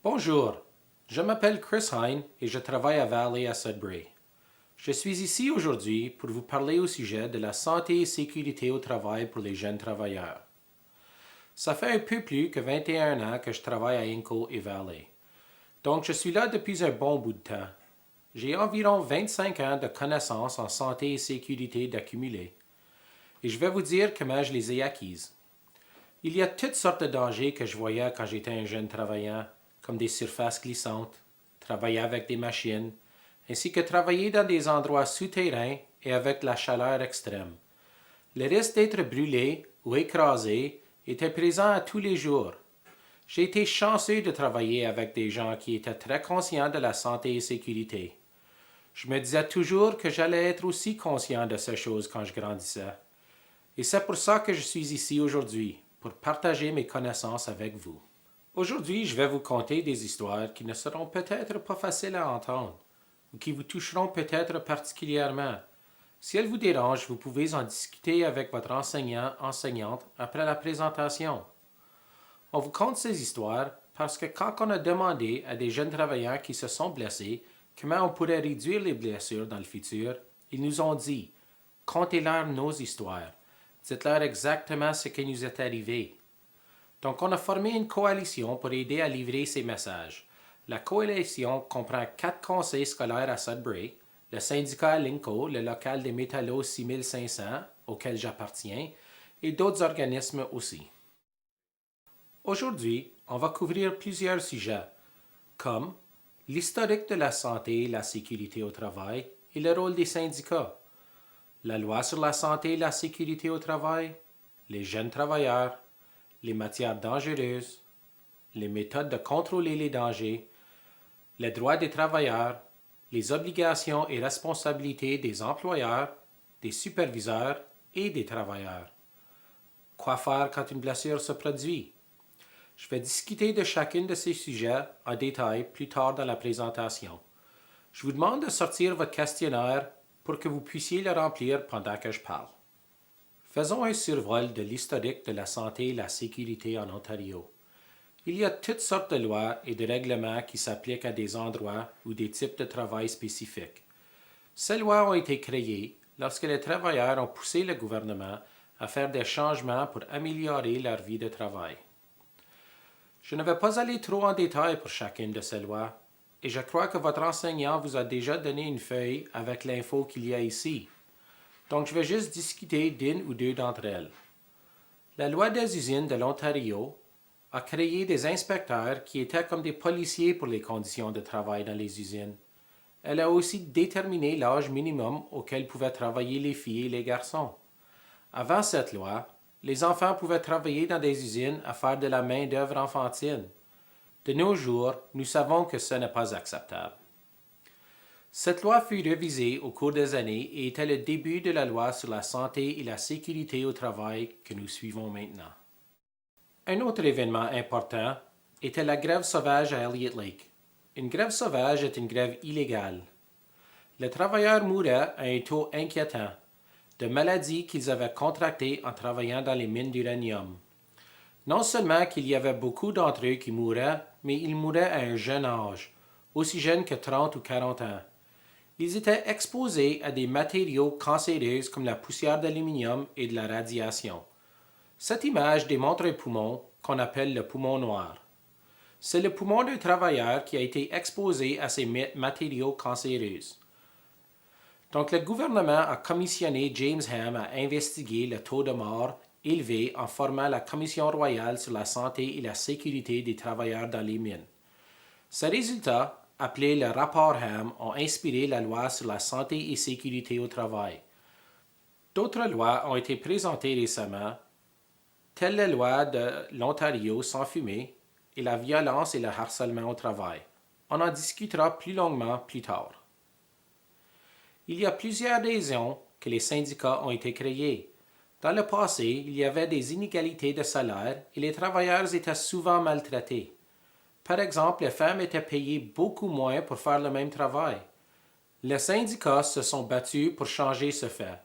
Bonjour, je m'appelle Chris Hine et je travaille à Valley à Sudbury. Je suis ici aujourd'hui pour vous parler au sujet de la santé et sécurité au travail pour les jeunes travailleurs. Ça fait un peu plus que 21 ans que je travaille à Inco et Valley. Donc je suis là depuis un bon bout de temps. J'ai environ 25 ans de connaissances en santé et sécurité d'accumuler. Et je vais vous dire comment je les ai acquises. Il y a toutes sortes de dangers que je voyais quand j'étais un jeune travaillant, comme des surfaces glissantes, travailler avec des machines, ainsi que travailler dans des endroits souterrains et avec la chaleur extrême. Le risque d'être brûlé ou écrasé était présent à tous les jours. J'ai été chanceux de travailler avec des gens qui étaient très conscients de la santé et sécurité. Je me disais toujours que j'allais être aussi conscient de ces choses quand je grandissais. Et c'est pour ça que je suis ici aujourd'hui, pour partager mes connaissances avec vous. Aujourd'hui, je vais vous conter des histoires qui ne seront peut-être pas faciles à entendre, ou qui vous toucheront peut-être particulièrement. Si elles vous dérangent, vous pouvez en discuter avec votre enseignante après la présentation. On vous conte ces histoires parce que quand on a demandé à des jeunes travailleurs qui se sont blessés comment on pourrait réduire les blessures dans le futur, ils nous ont dit « Contez-leur nos histoires. Dites-leur exactement ce qui nous est arrivé. » Donc, on a formé une coalition pour aider à livrer ces messages. La coalition comprend 4 conseils scolaires à Sudbury, le syndicat Linco, le local des Métallos 6500, auquel j'appartiens, et d'autres organismes aussi. Aujourd'hui, on va couvrir plusieurs sujets, comme l'historique de la santé et la sécurité au travail et le rôle des syndicats, la loi sur la santé et la sécurité au travail, les jeunes travailleurs, les matières dangereuses, les méthodes de contrôler les dangers, les droits des travailleurs, les obligations et responsabilités des employeurs, des superviseurs et des travailleurs. Quoi faire quand une blessure se produit? Je vais discuter de chacun de ces sujets en détail plus tard dans la présentation. Je vous demande de sortir votre questionnaire pour que vous puissiez le remplir pendant que je parle. Faisons un survol de l'historique de la santé et la sécurité en Ontario. Il y a toutes sortes de lois et de règlements qui s'appliquent à des endroits ou des types de travail spécifiques. Ces lois ont été créées lorsque les travailleurs ont poussé le gouvernement à faire des changements pour améliorer leur vie de travail. Je ne vais pas aller trop en détail pour chacune de ces lois, et je crois que votre enseignant vous a déjà donné une feuille avec l'info qu'il y a ici. Donc je vais juste discuter d'une ou deux d'entre elles. La loi des usines de l'Ontario a créé des inspecteurs qui étaient comme des policiers pour les conditions de travail dans les usines. Elle a aussi déterminé l'âge minimum auquel pouvaient travailler les filles et les garçons. Avant cette loi, les enfants pouvaient travailler dans des usines à faire de la main-d'œuvre enfantine. De nos jours, nous savons que ce n'est pas acceptable. Cette loi fut révisée au cours des années et était le début de la loi sur la santé et la sécurité au travail que nous suivons maintenant. Un autre événement important était la grève sauvage à Elliott Lake. Une grève sauvage est une grève illégale. Les travailleurs mouraient à un taux inquiétant de maladies qu'ils avaient contractées en travaillant dans les mines d'uranium. Non seulement qu'il y avait beaucoup d'entre eux qui mouraient, mais ils mouraient à un jeune âge, aussi jeune que 30 ou 40 ans. Ils étaient exposés à des matériaux cancéreux comme la poussière d'aluminium et de la radiation. Cette image démontre un poumon qu'on appelle le poumon noir. C'est le poumon d'un travailleur qui a été exposé à ces matériaux cancéreux. Donc le gouvernement a commissionné James Ham à investiguer le taux de mort élevé en formant la Commission royale sur la santé et la sécurité des travailleurs dans les mines. Ces résultats, appelés le rapport Ham, ont inspiré la loi sur la santé et sécurité au travail. D'autres lois ont été présentées récemment, telle la loi de l'Ontario sans fumée et la violence et le harcèlement au travail. On en discutera plus longuement plus tard. Il y a plusieurs raisons que les syndicats ont été créés. Dans le passé, il y avait des inégalités de salaire et les travailleurs étaient souvent maltraités. Par exemple, les femmes étaient payées beaucoup moins pour faire le même travail. Les syndicats se sont battus pour changer ce fait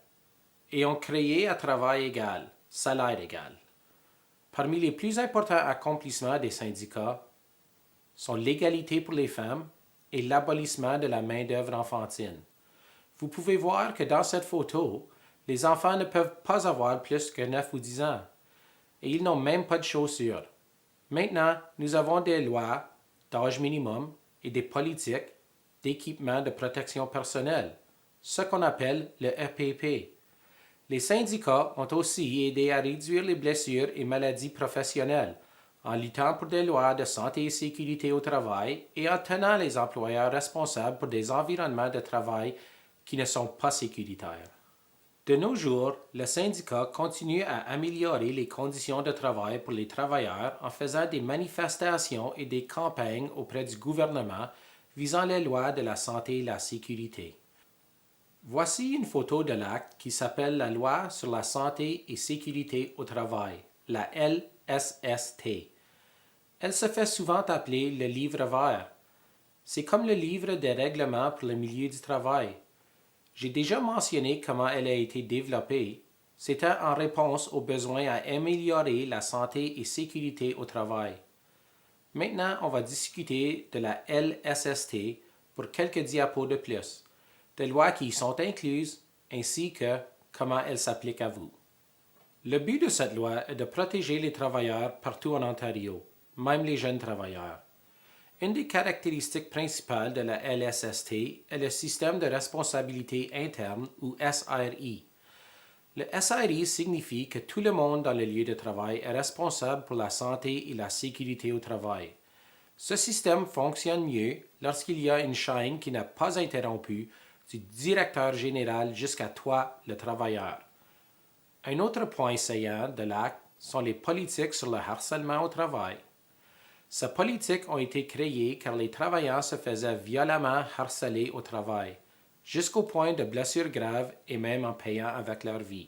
et ont créé un travail égal, salaire égal. Parmi les plus importants accomplissements des syndicats sont l'égalité pour les femmes et l'abolissement de la main-d'œuvre enfantine. Vous pouvez voir que dans cette photo, les enfants ne peuvent pas avoir plus que 9 ou 10 ans et ils n'ont même pas de chaussures. Maintenant, nous avons des lois d'âge minimum et des politiques d'équipement de protection personnelle, ce qu'on appelle le EPP. Les syndicats ont aussi aidé à réduire les blessures et maladies professionnelles en luttant pour des lois de santé et sécurité au travail et en tenant les employeurs responsables pour des environnements de travail qui ne sont pas sécuritaires. De nos jours, le syndicat continue à améliorer les conditions de travail pour les travailleurs en faisant des manifestations et des campagnes auprès du gouvernement visant les lois de la santé et la sécurité. Voici une photo de l'acte qui s'appelle la Loi sur la santé et sécurité au travail, la LSST. Elle se fait souvent appeler le livre vert. C'est comme le livre des règlements pour le milieu du travail. J'ai déjà mentionné comment elle a été développée. C'était en réponse au besoin à améliorer la santé et sécurité au travail. Maintenant, on va discuter de la LSST pour quelques diapos de plus, des lois qui y sont incluses, ainsi que comment elle s'applique à vous. Le but de cette loi est de protéger les travailleurs partout en Ontario, même les jeunes travailleurs. Une des caractéristiques principales de la LSST est le système de responsabilité interne ou SRI. Le SRI signifie que tout le monde dans le lieu de travail est responsable pour la santé et la sécurité au travail. Ce système fonctionne mieux lorsqu'il y a une chaîne qui n'est pas interrompue du directeur général jusqu'à toi, le travailleur. Un autre point saillant de l'acte sont les politiques sur le harcèlement au travail. Ces politiques ont été créées car les travailleurs se faisaient violemment harceler au travail, jusqu'au point de blessures graves et même en payant avec leur vie.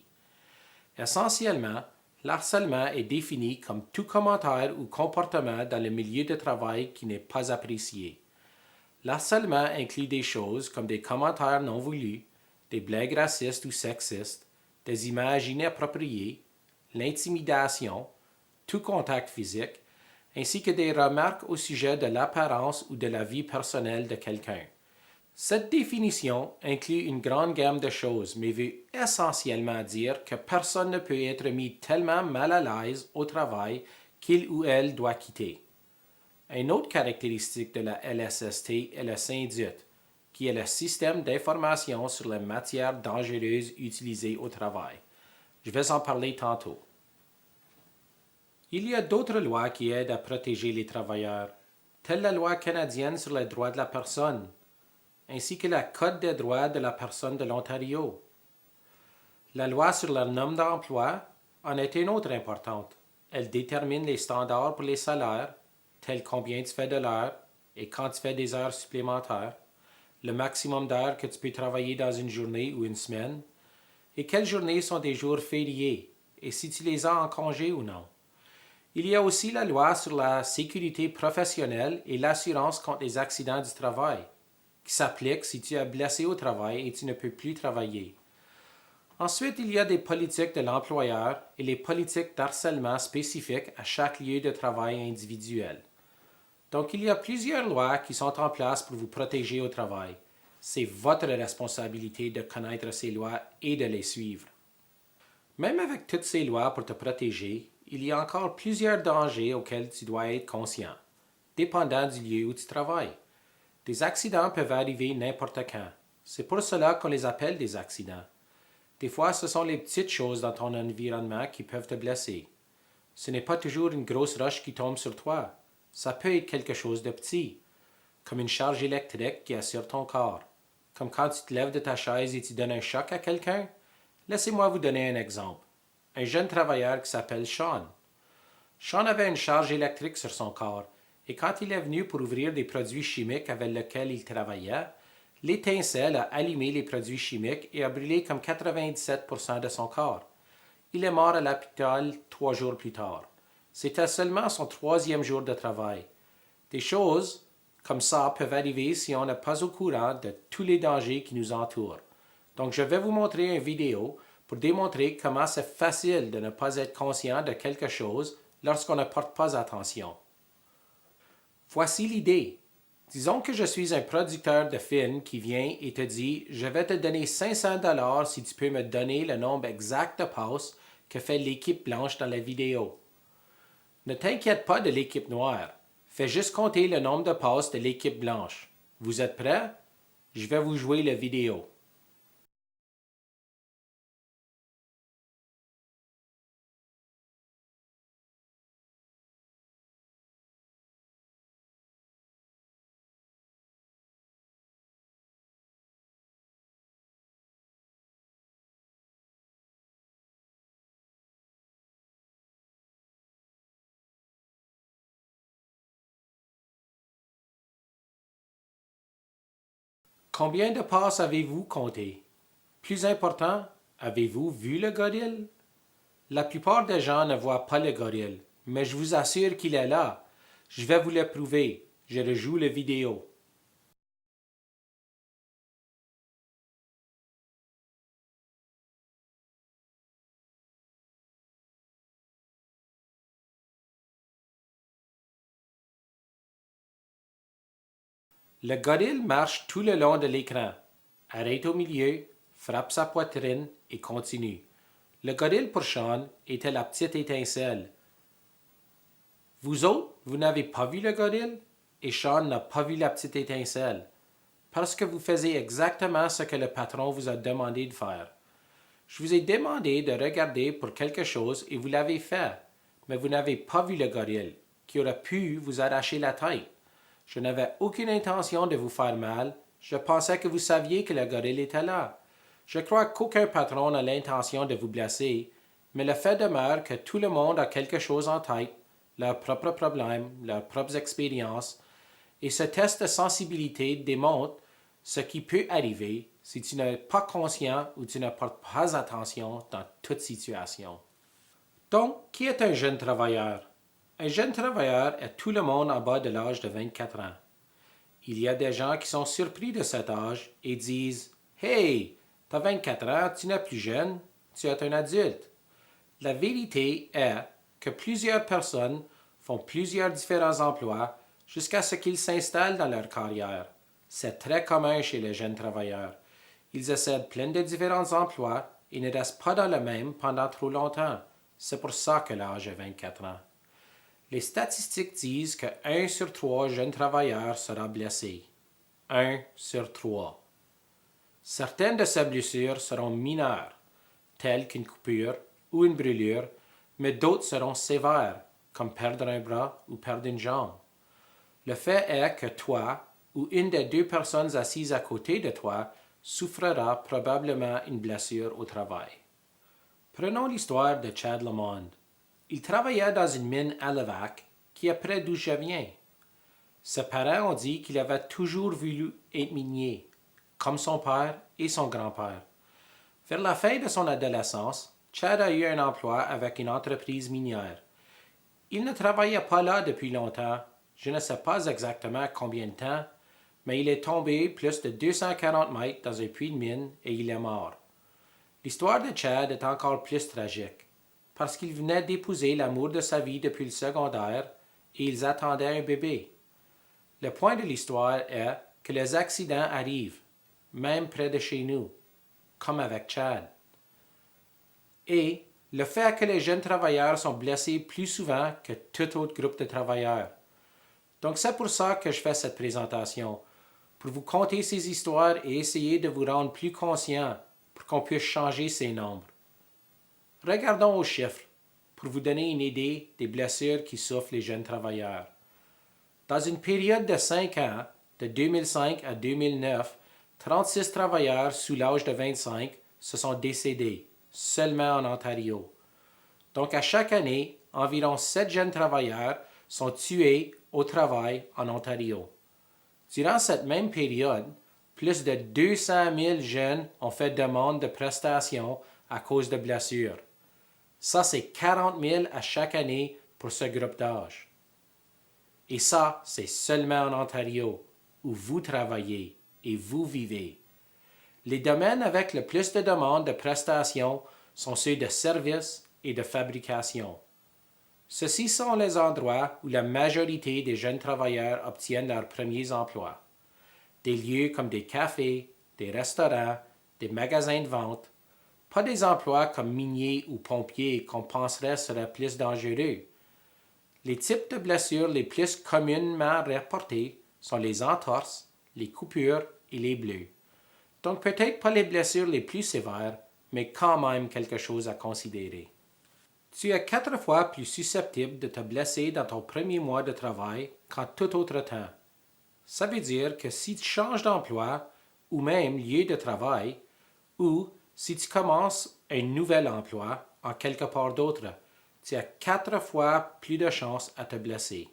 Essentiellement, l'harcèlement est défini comme tout commentaire ou comportement dans le milieu de travail qui n'est pas apprécié. L'harcèlement inclut des choses comme des commentaires non voulus, des blagues racistes ou sexistes, des images inappropriées, l'intimidation, tout contact physique, ainsi que des remarques au sujet de l'apparence ou de la vie personnelle de quelqu'un. Cette définition inclut une grande gamme de choses, mais veut essentiellement dire que personne ne peut être mis tellement mal à l'aise au travail qu'il ou elle doit quitter. Une autre caractéristique de la LSST est le SYNDUT, qui est le système d'information sur les matières dangereuses utilisées au travail. Je vais en parler tantôt. Il y a d'autres lois qui aident à protéger les travailleurs, telle la loi canadienne sur les droits de la personne, ainsi que la Code des droits de la personne de l'Ontario. La loi sur le nombre d'emploi en est une autre importante. Elle détermine les standards pour les salaires, tels combien tu fais de l'heure et quand tu fais des heures supplémentaires, le maximum d'heures que tu peux travailler dans une journée ou une semaine, et quelles journées sont des jours fériés, et si tu les as en congé ou non. Il y a aussi la loi sur la sécurité professionnelle et l'assurance contre les accidents du travail, qui s'applique si tu es blessé au travail et tu ne peux plus travailler. Ensuite, il y a des politiques de l'employeur et les politiques d'harcèlement spécifiques à chaque lieu de travail individuel. Donc, il y a plusieurs lois qui sont en place pour vous protéger au travail. C'est votre responsabilité de connaître ces lois et de les suivre. Même avec toutes ces lois pour te protéger, il y a encore plusieurs dangers auxquels tu dois être conscient, dépendant du lieu où tu travailles. Des accidents peuvent arriver n'importe quand. C'est pour cela qu'on les appelle des accidents. Des fois, ce sont les petites choses dans ton environnement qui peuvent te blesser. Ce n'est pas toujours une grosse roche qui tombe sur toi. Ça peut être quelque chose de petit, comme une charge électrique qui est sur ton corps, comme quand tu te lèves de ta chaise et tu donnes un choc à quelqu'un. Laissez-moi vous donner un exemple. Un jeune travailleur qui s'appelle Sean. Sean avait une charge électrique sur son corps et quand il est venu pour ouvrir des produits chimiques avec lesquels il travaillait, l'étincelle a allumé les produits chimiques et a brûlé comme 97% de son corps. Il est mort à l'hôpital 3 jours plus tard. C'était seulement son 3e jour de travail. Des choses comme ça peuvent arriver si on n'est pas au courant de tous les dangers qui nous entourent. Donc je vais vous montrer une vidéo pour démontrer comment c'est facile de ne pas être conscient de quelque chose lorsqu'on ne porte pas attention. Voici l'idée. Disons que je suis un producteur de films qui vient et te dit « Je vais te donner 500$ si tu peux me donner le nombre exact de passes que fait l'équipe blanche dans la vidéo. » Ne t'inquiète pas de l'équipe noire. Fais juste compter le nombre de passes de l'équipe blanche. Vous êtes prêts? Je vais vous jouer la vidéo. Combien de passes avez-vous compté? Plus important, avez-vous vu le gorille? La plupart des gens ne voient pas le gorille, mais je vous assure qu'il est là. Je vais vous le prouver. Je rejoue la vidéo. Le gorille marche tout le long de l'écran, arrête au milieu, frappe sa poitrine et continue. Le gorille pour Sean était la petite étincelle. Vous autres, vous n'avez pas vu le gorille et Sean n'a pas vu la petite étincelle parce que vous faisiez exactement ce que le patron vous a demandé de faire. Je vous ai demandé de regarder pour quelque chose et vous l'avez fait, mais vous n'avez pas vu le gorille qui aurait pu vous arracher la tête. Je n'avais aucune intention de vous faire mal. Je pensais que vous saviez que le gorille était là. Je crois qu'aucun patron n'a l'intention de vous blesser, mais le fait demeure que tout le monde a quelque chose en tête, leurs propres problèmes, leurs propres expériences, et ce test de sensibilité démontre ce qui peut arriver si tu n'es pas conscient ou tu ne portes pas attention dans toute situation. Donc, qui est un jeune travailleur? Un jeune travailleur est tout le monde en bas de l'âge de 24 ans. Il y a des gens qui sont surpris de cet âge et disent « Hey, t'as 24 ans, tu n'es plus jeune, tu es un adulte. » La vérité est que plusieurs personnes font plusieurs différents emplois jusqu'à ce qu'ils s'installent dans leur carrière. C'est très commun chez les jeunes travailleurs. Ils essaient plein de différents emplois et ne restent pas dans le même pendant trop longtemps. C'est pour ça que l'âge est 24 ans. Les statistiques disent que 1 sur 3 jeunes travailleurs sera blessé. 1 sur 3. Certaines de ces blessures seront mineures, telles qu'une coupure ou une brûlure, mais d'autres seront sévères, comme perdre un bras ou perdre une jambe. Le fait est que toi ou une des 2 personnes assises à côté de toi souffrira probablement une blessure au travail. Prenons l'histoire de Chad Lamond. Il travaillait dans une mine à Levac, qui est près d'où je viens. Ses parents ont dit qu'il avait toujours voulu être minier, comme son père et son grand-père. Vers la fin de son adolescence, Chad a eu un emploi avec une entreprise minière. Il ne travaillait pas là depuis longtemps, je ne sais pas exactement combien de temps, mais il est tombé plus de 240 mètres dans un puits de mine et il est mort. L'histoire de Chad est encore plus tragique, parce qu'il venait d'épouser l'amour de sa vie depuis le secondaire et ils attendaient un bébé. Le point de l'histoire est que les accidents arrivent, même près de chez nous, comme avec Chad. Et le fait que les jeunes travailleurs sont blessés plus souvent que tout autre groupe de travailleurs. Donc c'est pour ça que je fais cette présentation, pour vous conter ces histoires et essayer de vous rendre plus conscient pour qu'on puisse changer ces nombres. Regardons aux chiffres pour vous donner une idée des blessures qui souffrent les jeunes travailleurs. Dans une période de 5 ans, de 2005 à 2009, 36 travailleurs sous l'âge de 25 se sont décédés, seulement en Ontario. Donc à chaque année, environ 7 jeunes travailleurs sont tués au travail en Ontario. Durant cette même période, plus de 200 000 jeunes ont fait demande de prestations à cause de blessures. Ça, c'est 40 000 à chaque année pour ce groupe d'âge. Et ça, c'est seulement en Ontario, où vous travaillez et vous vivez. Les domaines avec le plus de demandes de prestations sont ceux de services et de fabrication. Ceux-ci sont les endroits où la majorité des jeunes travailleurs obtiennent leurs premiers emplois. Des lieux comme des cafés, des restaurants, des magasins de vente, pas des emplois comme miniers ou pompiers qu'on penserait seraient plus dangereux. Les types de blessures les plus communément rapportés sont les entorses, les coupures et les bleus. Donc peut-être pas les blessures les plus sévères, mais quand même quelque chose à considérer. Tu es 4 fois plus susceptible de te blesser dans ton premier mois de travail qu'en tout autre temps. Ça veut dire que si tu changes d'emploi ou même lieu de travail, ou si tu commences un nouvel emploi en quelque part d'autre, tu as 4 fois plus de chances à te blesser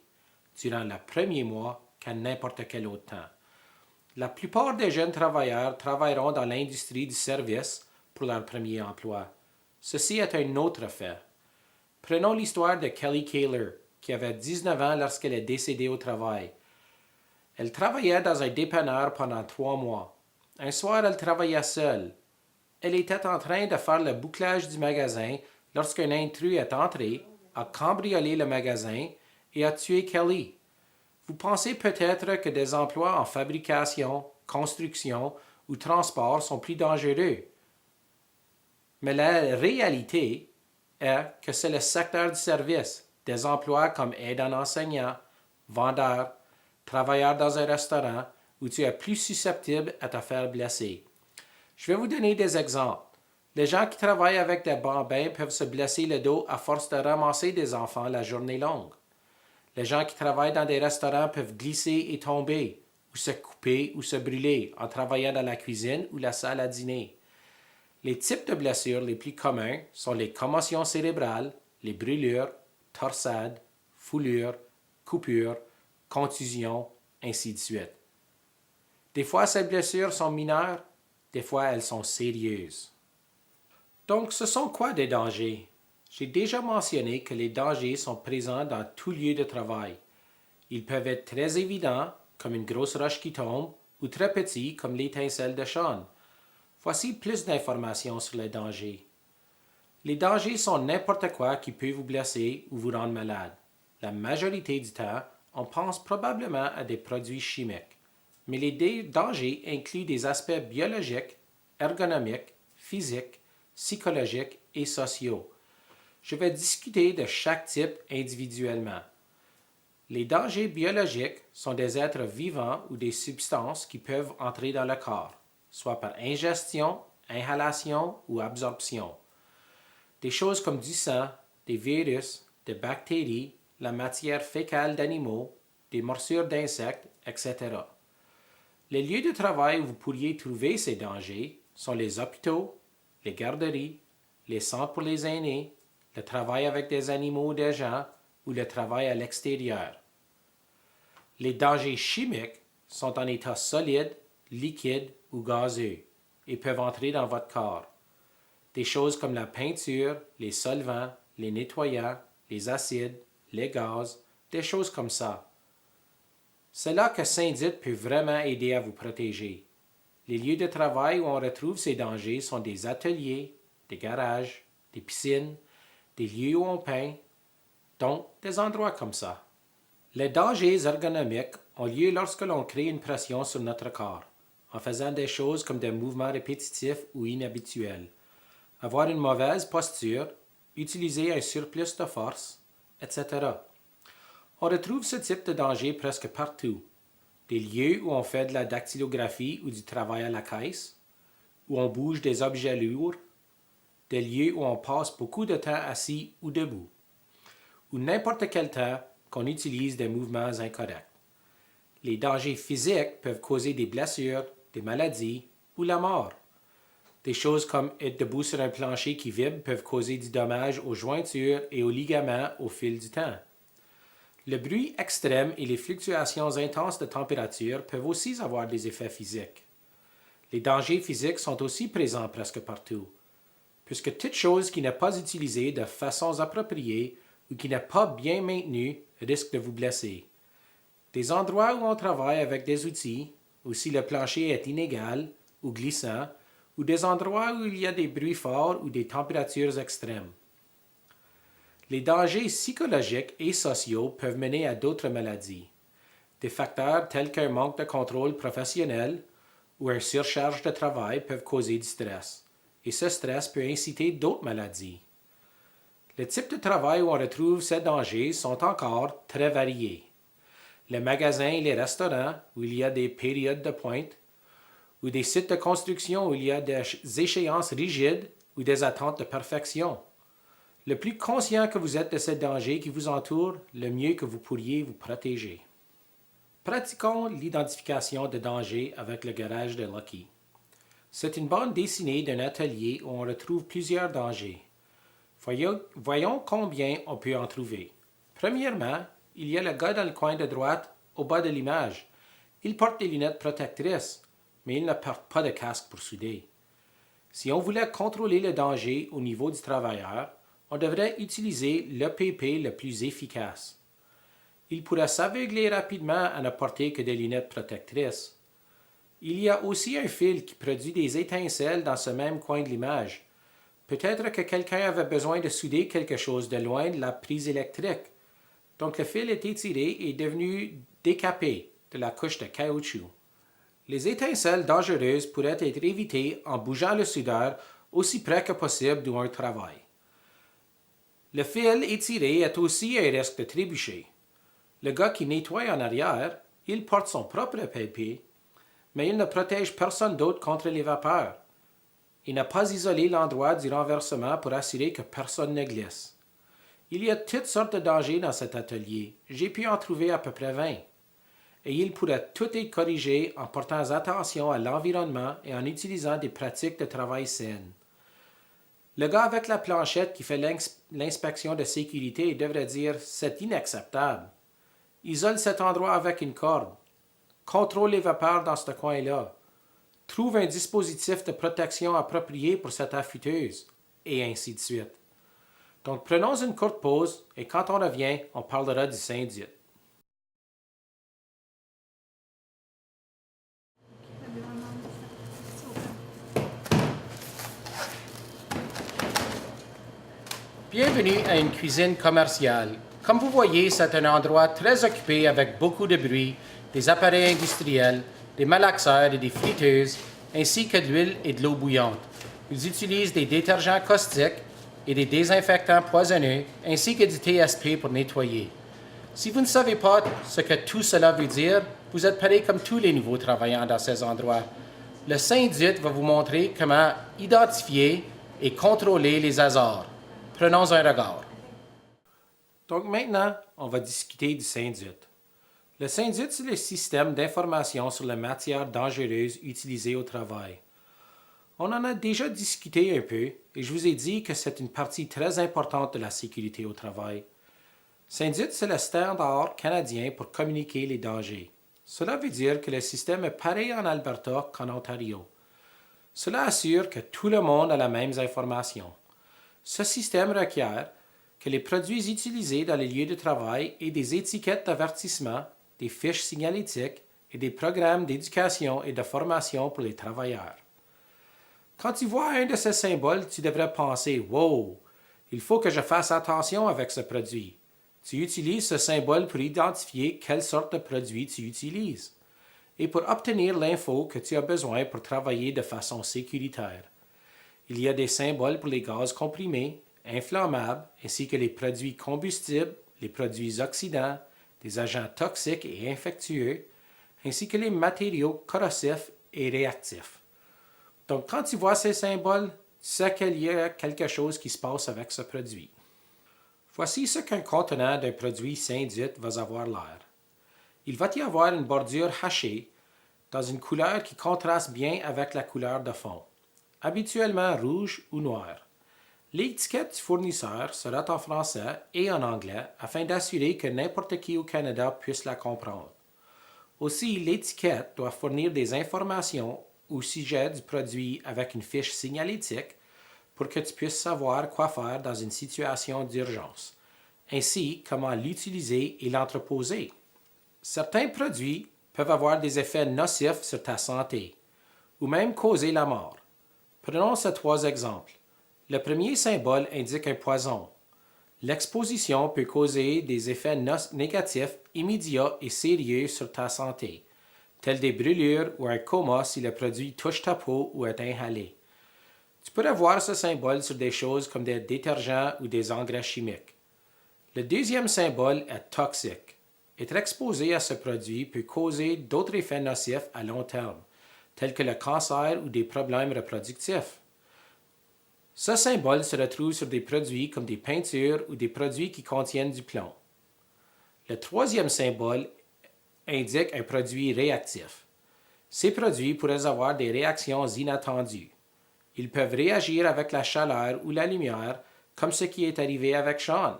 durant le premier mois qu'à n'importe quel autre temps. La plupart des jeunes travailleurs travailleront dans l'industrie du service pour leur premier emploi. Ceci est un autre fait. Prenons l'histoire de Kelly Kaler, qui avait 19 ans lorsqu'elle est décédée au travail. Elle travaillait dans un dépanneur pendant 3 mois. Un soir, elle travaillait seule. Elle était en train de faire le bouclage du magasin lorsqu'un intrus est entré, a cambriolé le magasin et a tué Kelly. Vous pensez peut-être que des emplois en fabrication, construction ou transport sont plus dangereux. Mais la réalité est que c'est le secteur du service, des emplois comme aide en enseignant, vendeur, travailleur dans un restaurant, où tu es plus susceptible à te faire blesser. Je vais vous donner des exemples. Les gens qui travaillent avec des bambins peuvent se blesser le dos à force de ramasser des enfants la journée longue. Les gens qui travaillent dans des restaurants peuvent glisser et tomber, ou se couper ou se brûler en travaillant dans la cuisine ou la salle à dîner. Les types de blessures les plus communs sont les commotions cérébrales, les brûlures, torsades, foulures, coupures, contusions, ainsi de suite. Des fois, ces blessures sont mineures, des fois, elles sont sérieuses. Donc, ce sont quoi des dangers? J'ai déjà mentionné que les dangers sont présents dans tout lieu de travail. Ils peuvent être très évidents, comme une grosse roche qui tombe, ou très petits, comme l'étincelle de Sean. Voici plus d'informations sur les dangers. Les dangers sont n'importe quoi qui peut vous blesser ou vous rendre malade. La majorité du temps, on pense probablement à des produits chimiques. Mais les dangers incluent des aspects biologiques, ergonomiques, physiques, psychologiques et sociaux. Je vais discuter de chaque type individuellement. Les dangers biologiques sont des êtres vivants ou des substances qui peuvent entrer dans le corps, soit par ingestion, inhalation ou absorption. Des choses comme du sang, des virus, des bactéries, la matière fécale d'animaux, des morsures d'insectes, etc. Les lieux de travail où vous pourriez trouver ces dangers sont les hôpitaux, les garderies, les centres pour les aînés, le travail avec des animaux ou des gens ou le travail à l'extérieur. Les dangers chimiques sont en état solide, liquide ou gazeux et peuvent entrer dans votre corps. Des choses comme la peinture, les solvants, les nettoyants, les acides, les gaz, des choses comme ça. C'est là que Syndit peut vraiment aider à vous protéger. Les lieux de travail où on retrouve ces dangers sont des ateliers, des garages, des piscines, des lieux où on peint, donc des endroits comme ça. Les dangers ergonomiques ont lieu lorsque l'on crée une pression sur notre corps, en faisant des choses comme des mouvements répétitifs ou inhabituels, avoir une mauvaise posture, utiliser un surplus de force, etc. On retrouve ce type de danger presque partout. Des lieux où on fait de la dactylographie ou du travail à la caisse, où on bouge des objets lourds, des lieux où on passe beaucoup de temps assis ou debout, ou n'importe quel temps qu'on utilise des mouvements incorrects. Les dangers physiques peuvent causer des blessures, des maladies ou la mort. Des choses comme être debout sur un plancher qui vibre peuvent causer du dommage aux jointures et aux ligaments au fil du temps. Le bruit extrême et les fluctuations intenses de température peuvent aussi avoir des effets physiques. Les dangers physiques sont aussi présents presque partout, puisque toute chose qui n'est pas utilisée de façons appropriées ou qui n'est pas bien maintenue risque de vous blesser. Des endroits où on travaille avec des outils, ou si le plancher est inégal ou glissant, ou des endroits où il y a des bruits forts ou des températures extrêmes. Les dangers psychologiques et sociaux peuvent mener à d'autres maladies. Des facteurs tels qu'un manque de contrôle professionnel ou une surcharge de travail peuvent causer du stress, et ce stress peut inciter d'autres maladies. Les types de travail où on retrouve ces dangers sont encore très variés. Les magasins et les restaurants où il y a des périodes de pointe, ou des sites de construction où il y a des échéances rigides ou des attentes de perfection. Le plus conscient que vous êtes de ces dangers qui vous entourent, le mieux que vous pourriez vous protéger. Pratiquons l'identification de dangers avec le garage de Lucky. C'est une bande dessinée d'un atelier où on retrouve plusieurs dangers. Voyons combien on peut en trouver. Premièrement, il y a le gars dans le coin de droite, au bas de l'image. Il porte des lunettes protectrices, mais il ne porte pas de casque pour souder. Si on voulait contrôler le danger au niveau du travailleur, on devrait utiliser l'EPP le plus efficace. Il pourrait s'aveugler rapidement à ne porter que des lunettes protectrices. Il y a aussi un fil qui produit des étincelles dans ce même coin de l'image. Peut-être que quelqu'un avait besoin de souder quelque chose de loin de la prise électrique. Donc le fil est étiré et est devenu décapé de la couche de caoutchouc. Les étincelles dangereuses pourraient être évitées en bougeant le soudeur aussi près que possible d'où on travaille. Le fil étiré est aussi un risque de trébucher. Le gars qui nettoie en arrière, il porte son propre EPP, mais il ne protège personne d'autre contre les vapeurs. Il n'a pas isolé l'endroit du renversement pour assurer que personne ne glisse. Il y a toutes sortes de dangers dans cet atelier. J'ai pu en trouver à peu près 20. Et il pourrait tout être corrigé en portant attention à l'environnement et en utilisant des pratiques de travail saines. Le gars avec la planchette qui fait l'inspection de sécurité devrait dire « c'est inacceptable ». Isole cet endroit avec une corde. Contrôle les vapeurs dans ce coin-là. Trouve un dispositif de protection approprié pour cette affûteuse. Et ainsi de suite. Donc prenons une courte pause et quand on revient, on parlera du syndic. Bienvenue à une cuisine commerciale. Comme vous voyez, c'est un endroit très occupé avec beaucoup de bruit, des appareils industriels, des malaxeurs et des friteuses, ainsi que de l'huile et de l'eau bouillante. Ils utilisent des détergents caustiques et des désinfectants poisonneux, ainsi que du TSP pour nettoyer. Si vous ne savez pas ce que tout cela veut dire, vous êtes pareil comme tous les nouveaux travailleurs dans ces endroits. Le syndic va vous montrer comment identifier et contrôler les hasards. Prenons un regard. Donc maintenant, on va discuter du syndic. Le syndic, c'est le système d'information sur les matières dangereuses utilisées au travail. On en a déjà discuté un peu et je vous ai dit que c'est une partie très importante de la sécurité au travail. Syndic, c'est le standard canadien pour communiquer les dangers. Cela veut dire que le système est pareil en Alberta qu'en Ontario. Cela assure que tout le monde a les mêmes informations. Ce système requiert que les produits utilisés dans les lieux de travail aient des étiquettes d'avertissement, des fiches signalétiques et des programmes d'éducation et de formation pour les travailleurs. Quand tu vois un de ces symboles, tu devrais penser « Wow, il faut que je fasse attention avec ce produit ». Tu utilises ce symbole pour identifier quelle sorte de produit tu utilises et pour obtenir l'info que tu as besoin pour travailler de façon sécuritaire. Il y a des symboles pour les gaz comprimés, inflammables, ainsi que les produits combustibles, les produits oxydants, des agents toxiques et infectieux, ainsi que les matériaux corrosifs et réactifs. Donc, quand tu vois ces symboles, tu sais qu'il y a quelque chose qui se passe avec ce produit. Voici ce qu'un contenant d'un produit syndic va avoir l'air. Il va y avoir une bordure hachée dans une couleur qui contraste bien avec la couleur de fond, habituellement rouge ou noir. L'étiquette du fournisseur sera en français et en anglais afin d'assurer que n'importe qui au Canada puisse la comprendre. Aussi, l'étiquette doit fournir des informations au sujet du produit avec une fiche signalétique pour que tu puisses savoir quoi faire dans une situation d'urgence, ainsi comment l'utiliser et l'entreposer. Certains produits peuvent avoir des effets nocifs sur ta santé, ou même causer la mort. Prenons ces 3 exemples. Le premier symbole indique un poison. L'exposition peut causer des effets négatifs immédiats et sérieux sur ta santé, tels des brûlures ou un coma si le produit touche ta peau ou est inhalé. Tu pourrais voir ce symbole sur des choses comme des détergents ou des engrais chimiques. Le deuxième symbole est toxique. Être exposé à ce produit peut causer d'autres effets nocifs à long terme, tels que le cancer ou des problèmes reproductifs. Ce symbole se retrouve sur des produits comme des peintures ou des produits qui contiennent du plomb. Le troisième symbole indique un produit réactif. Ces produits pourraient avoir des réactions inattendues. Ils peuvent réagir avec la chaleur ou la lumière, comme ce qui est arrivé avec Sean.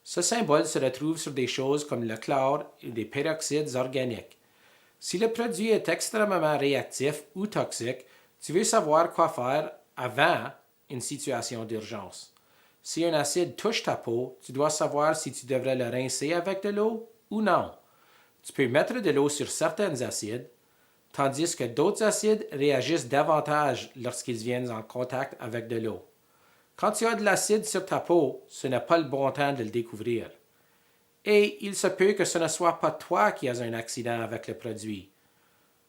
Ce symbole se retrouve sur des choses comme le chlore et des peroxydes organiques. Si le produit est extrêmement réactif ou toxique, tu veux savoir quoi faire avant une situation d'urgence. Si un acide touche ta peau, tu dois savoir si tu devrais le rincer avec de l'eau ou non. Tu peux mettre de l'eau sur certains acides, tandis que d'autres acides réagissent davantage lorsqu'ils viennent en contact avec de l'eau. Quand tu as de l'acide sur ta peau, ce n'est pas le bon temps de le découvrir. Et il se peut que ce ne soit pas toi qui as un accident avec le produit.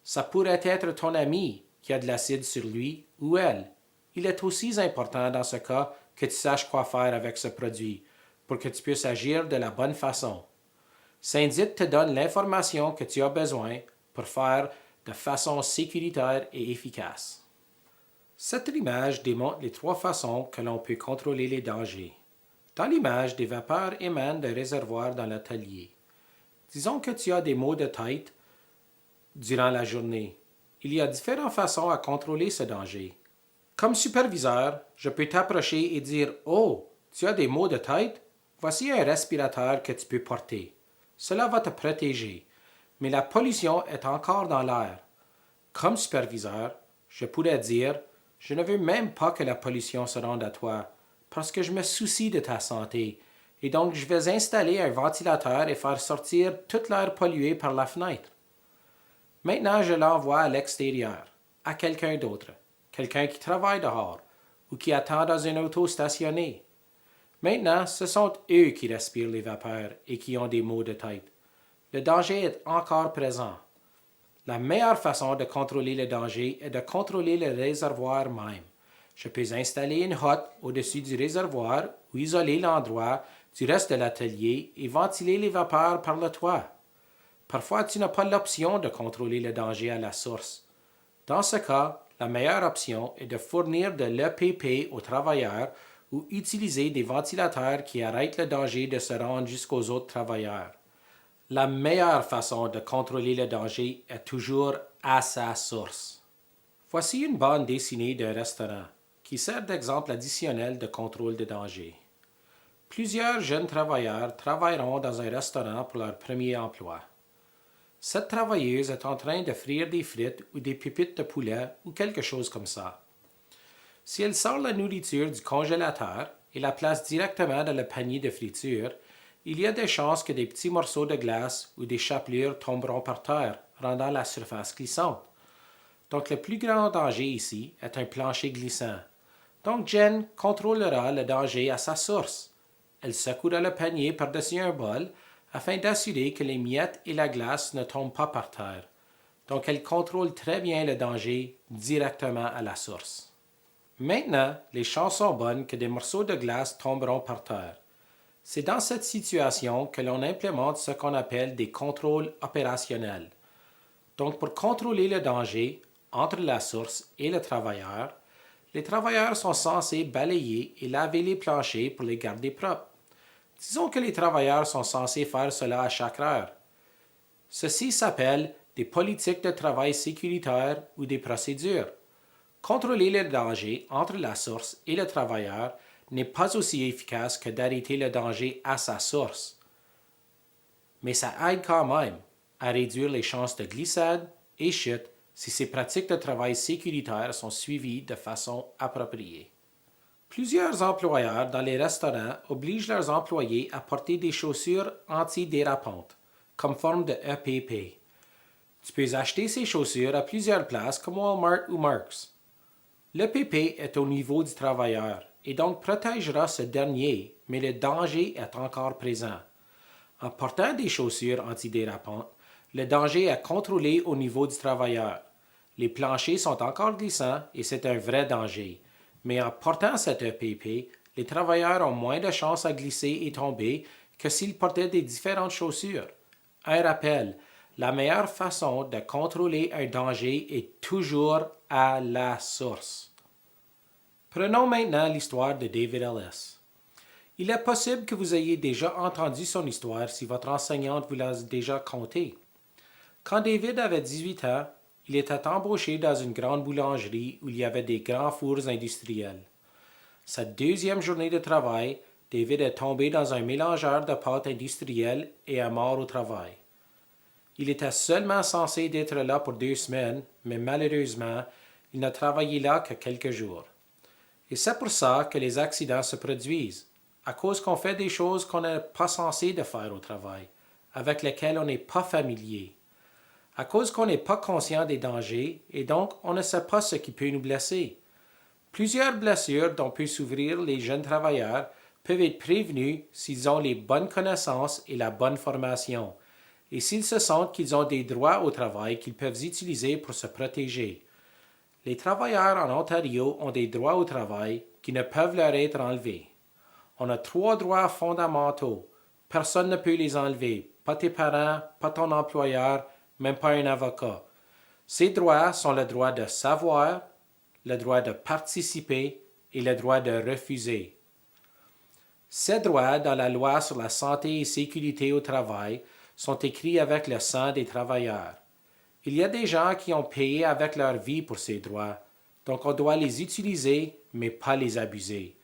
Ça pourrait être ton ami qui a de l'acide sur lui ou elle. Il est aussi important dans ce cas que tu saches quoi faire avec ce produit pour que tu puisses agir de la bonne façon. Syndic te donne l'information que tu as besoin pour faire de façon sécuritaire et efficace. Cette image démontre les 3 façons que l'on peut contrôler les dangers. Dans l'image, des vapeurs émanent d'un réservoir dans l'atelier. Disons que tu as des maux de tête durant la journée. Il y a différentes façons à contrôler ce danger. Comme superviseur, je peux t'approcher et dire « Oh, tu as des maux de tête? Voici un respirateur que tu peux porter. Cela va te protéger, mais la pollution est encore dans l'air. » Comme superviseur, je pourrais dire « Je ne veux même pas que la pollution se rende à toi, parce que je me soucie de ta santé, et donc je vais installer un ventilateur et faire sortir toute l'air pollué par la fenêtre. » Maintenant, je l'envoie à l'extérieur, à quelqu'un d'autre, quelqu'un qui travaille dehors ou qui attend dans une auto stationnée. Maintenant, ce sont eux qui respirent les vapeurs et qui ont des maux de tête. Le danger est encore présent. La meilleure façon de contrôler le danger est de contrôler le réservoir même. Je peux installer une hotte au-dessus du réservoir ou isoler l'endroit du reste de l'atelier et ventiler les vapeurs par le toit. Parfois, tu n'as pas l'option de contrôler le danger à la source. Dans ce cas, la meilleure option est de fournir de l'EPP aux travailleurs ou utiliser des ventilateurs qui arrêtent le danger de se rendre jusqu'aux autres travailleurs. La meilleure façon de contrôler le danger est toujours à sa source. Voici une bande dessinée d'un restaurant qui sert d'exemple additionnel de contrôle de danger. Plusieurs jeunes travailleurs travailleront dans un restaurant pour leur premier emploi. Cette travailleuse est en train de frire des frites ou des pépites de poulet ou quelque chose comme ça. Si elle sort la nourriture du congélateur et la place directement dans le panier de friture, il y a des chances que des petits morceaux de glace ou des chapelures tomberont par terre, rendant la surface glissante. Donc le plus grand danger ici est un plancher glissant. Donc Jen contrôlera le danger à sa source. Elle secouera le panier par-dessus un bol afin d'assurer que les miettes et la glace ne tombent pas par terre. Donc elle contrôle très bien le danger directement à la source. Maintenant, les chances sont bonnes que des morceaux de glace tomberont par terre. C'est dans cette situation que l'on implémente ce qu'on appelle des contrôles opérationnels. Donc pour contrôler le danger entre la source et le travailleur, les travailleurs sont censés balayer et laver les planchers pour les garder propres. Disons que les travailleurs sont censés faire cela à chaque heure. Ceci s'appelle des politiques de travail sécuritaires ou des procédures. Contrôler le danger entre la source et le travailleur n'est pas aussi efficace que d'arrêter le danger à sa source. Mais ça aide quand même à réduire les chances de glissade et chute si ces pratiques de travail sécuritaires sont suivies de façon appropriée. Plusieurs employeurs dans les restaurants obligent leurs employés à porter des chaussures antidérapantes, comme forme de EPP. Tu peux acheter ces chaussures à plusieurs places comme Walmart ou Marks. L'EPP est au niveau du travailleur et donc protégera ce dernier, mais le danger est encore présent. En portant des chaussures antidérapantes, le danger est contrôlé au niveau du travailleur. Les planchers sont encore glissants et c'est un vrai danger. Mais en portant cette EPP, les travailleurs ont moins de chances à glisser et tomber que s'ils portaient des différentes chaussures. Un rappel, la meilleure façon de contrôler un danger est toujours à la source. Prenons maintenant l'histoire de David Ellis. Il est possible que vous ayez déjà entendu son histoire si votre enseignante vous l'a déjà contée. Quand David avait 18 ans, il était embauché dans une grande boulangerie où il y avait des grands fours industriels. Sa deuxième journée de travail, David est tombé dans un mélangeur de pâtes industrielles et est mort au travail. Il était seulement censé être là pour 2 semaines, mais malheureusement, il n'a travaillé là que quelques jours. Et c'est pour ça que les accidents se produisent, à cause qu'on fait des choses qu'on n'est pas censé de faire au travail, avec lesquelles on n'est pas familier. À cause qu'on n'est pas conscient des dangers et donc on ne sait pas ce qui peut nous blesser. Plusieurs blessures dont peuvent souffrir les jeunes travailleurs peuvent être prévenues s'ils ont les bonnes connaissances et la bonne formation, et s'ils se sentent qu'ils ont des droits au travail qu'ils peuvent utiliser pour se protéger. Les travailleurs en Ontario ont des droits au travail qui ne peuvent leur être enlevés. On a 3 droits fondamentaux. Personne ne peut les enlever, pas tes parents, pas ton employeur, même pas un avocat. Ces droits sont le droit de savoir, le droit de participer et le droit de refuser. Ces droits dans la loi sur la santé et sécurité au travail sont écrits avec le sang des travailleurs. Il y a des gens qui ont payé avec leur vie pour ces droits, donc on doit les utiliser, mais pas les abuser.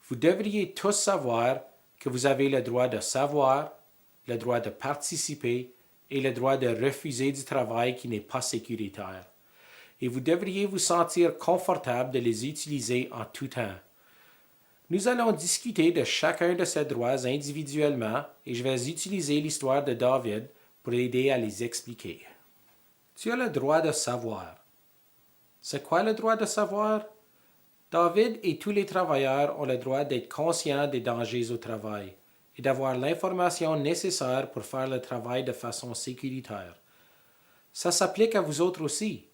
Vous devriez tous savoir que vous avez le droit de savoir, le droit de participer et le droit de refuser du travail qui n'est pas sécuritaire. Et vous devriez vous sentir confortable de les utiliser en tout temps. Nous allons discuter de chacun de ces droits individuellement et je vais utiliser l'histoire de David pour l'aider à les expliquer. Tu as le droit de savoir. C'est quoi le droit de savoir? David et tous les travailleurs ont le droit d'être conscients des dangers au travail et d'avoir l'information nécessaire pour faire le travail de façon sécuritaire. Ça s'applique à vous autres aussi.